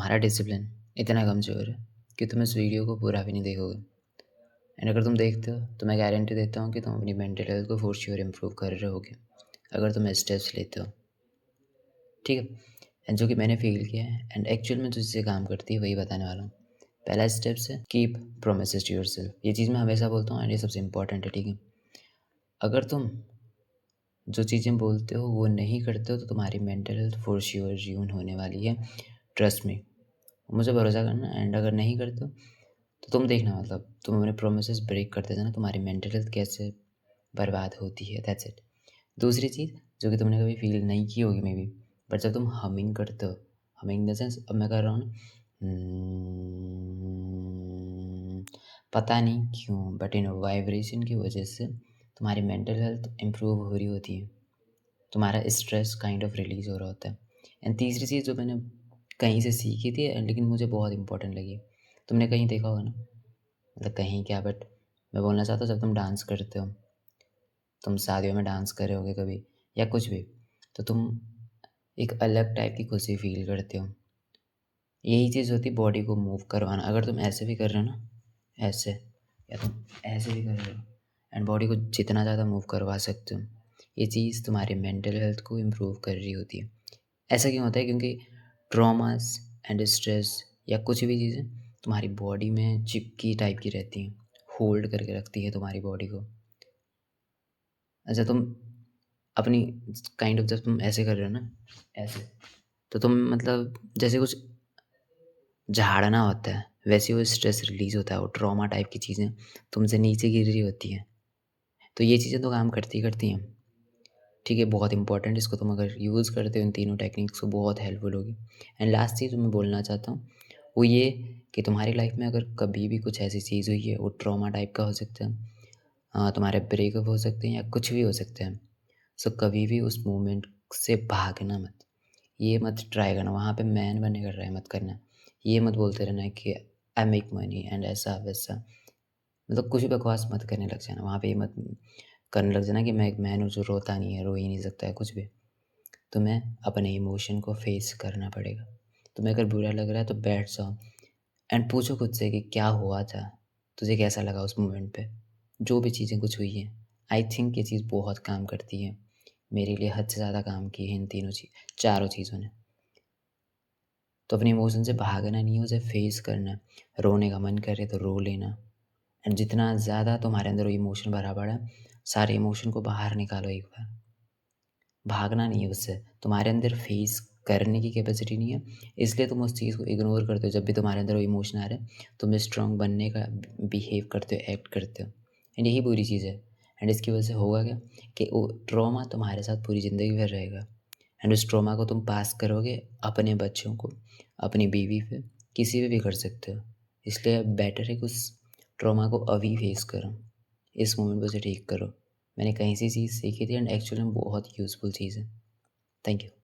तुम्हारा डिसिप्लिन इतना कमज़ोर है कि तुम इस वीडियो को पूरा भी नहीं देखोगे। एंड अगर तुम देखते हो तो मैं गारंटी देता हूँ कि तुम अपनी मेंटल हेल्थ को फॉर श्योर इम्प्रूव कर रहे होगे अगर तुम स्टेप्स लेते हो। ठीक है। एंड जो कि मैंने फील किया है एंड एक्चुअल में जो चीज़ें काम करती है वही बताने वाला हूँ। पहला स्टेप्स है कीप प्रोमिसेस टू योरसेल्फ। ये चीज़ मैं हमेशा बोलता हूँ एंड ये सबसे इंपॉर्टेंट है। ठीक है। अगर तुम जो चीज़ें बोलते हो वो नहीं करते हो तो तुम्हारी mental health for sure dune होने वाली है। ट्रस्ट मी, मुझे भरोसा करना। एंड अगर नहीं करते हो तो तुम देखना, मतलब तुम अपने प्रोमिसेस ब्रेक करते थे ना, तुम्हारी मेंटल हेल्थ कैसे बर्बाद होती है। That's it. दूसरी चीज़ जो कि तुमने कभी फील नहीं की होगी मे बी, बट जब तुम हमिंग करते हो, हमिंग इन द सेंस अब मैं कर रहा हूँ ना, पता नहीं क्यों बट इन वाइब्रेशन की वजह से तुम्हारी मेंटल हेल्थ इम्प्रूव हो रही होती है, तुम्हारा स्ट्रेस काइंड ऑफ रिलीज़ हो रहा होता है। एंड तीसरी चीज़ जो मैंने कहीं से सीखी थी लेकिन मुझे बहुत इंपॉर्टेंट लगी, तुमने कहीं देखा होगा ना, मतलब कहीं क्या बट मैं बोलना चाहता हूँ, जब तुम डांस करते हो, तुम शादियों में डांस कर रहे होगे कभी या कुछ भी, तो तुम एक अलग टाइप की खुशी फील करते हो। यही चीज़ होती है बॉडी को मूव करवाना। अगर तुम ऐसे भी कर रहे हो ना, ऐसे, या तुम ऐसे भी कर रहे हो एंड बॉडी को जितना ज़्यादा मूव करवा सकते हो, ये चीज़ तुम्हारे मेंटल हेल्थ को इम्प्रूव कर रही होती है। ऐसा क्यों होता है? क्योंकि ट्रॉमास एंड स्ट्रेस या कुछ भी चीज़ें तुम्हारी बॉडी में चिपकी टाइप की रहती हैं, होल्ड करके रखती है तुम्हारी बॉडी को। अच्छा, तुम अपनी काइंड ऑफ जब तुम ऐसे कर रहे हो ना, ऐसे, तो तुम मतलब जैसे कुछ झाड़ना होता है, वैसे वो स्ट्रेस रिलीज़ होता है, वो ट्रॉमा टाइप की चीज़ें तुमसे नीचे गिर रही होती हैं। तो ये चीज़ें तो काम करती ही करती हैं। ठीक है, बहुत इंपॉर्टेंट, इसको तुम अगर यूज़ करते हो इन तीनों टेक्निक्स को बहुत हेल्पफुल होगी। एंड लास्ट चीज़ जो मैं बोलना चाहता हूँ वो ये कि तुम्हारी लाइफ में अगर कभी भी कुछ ऐसी चीज़ हुई है, वो ट्रॉमा टाइप का हो सकता है, तुम्हारे ब्रेकअप हो सकते हैं या कुछ भी हो सकता है। सो कभी भी उस मोमेंट से भागना मत। ये मत ट्राई करना, वहाँ पे मैन बनने का ट्राई मत करना। ये मत बोलते रहना कि आई मेक मनी एंड ऐसा वैसा, मतलब कुछ भी बकवास मत करने लग जाना। वहाँ पे ये मत करने लग जाना कि मैं एक मैन हूँ जो रोता नहीं है, रो ही नहीं सकता है कुछ भी। तुम्हें अपने इमोशन को फेस करना पड़ेगा। तुम्हें अगर बुरा लग रहा है तो बैठ जाओ एंड पूछो खुद से कि क्या हुआ था? तुझे कैसा लगा उस मोमेंट पे? जो भी चीज़ें कुछ हुई हैं, आई थिंक ये चीज़ बहुत काम करती है। मेरे लिए हद से ज़्यादा काम की है इन तीनों चारों चीज़ों ने। तो अपने इमोशन से भागना नहीं है, उसे फेस करना है। रोने का मन करे तो रो लेना एंड जितना ज़्यादा तुम्हारे अंदर वो इमोशन भरा पड़ा है, सारे इमोशन को बाहर निकालो एक बार। भागना नहीं है उससे, तुम्हारे अंदर फेस करने की कैपेसिटी नहीं है, इसलिए तुम उस चीज़ को इग्नोर करते हो। जब भी तुम्हारे अंदर वो इमोशन आ रहा है, तुम स्ट्रॉन्ग बनने का बिहेव करते हो, एक्ट करते हो एंड यही बुरी चीज़ है। एंड इसकी वजह से होगा क्या कि वो ट्रॉमा तुम्हारे साथ पूरी ज़िंदगी भर रहेगा एंड उस ट्रॉमा को तुम पास करोगे अपने बच्चों को, अपनी बीवी पे, किसी पे भी कर सकते हो। इसलिए बेटर है कि उस ट्रॉमा को अभी फेस करो, इस मोमेंट पे उसे ठीक करो। मैंने कहीं से चीज़ सीखी थी एंड एक्चुअली में बहुत यूज़फुल चीज़ है। Thank you.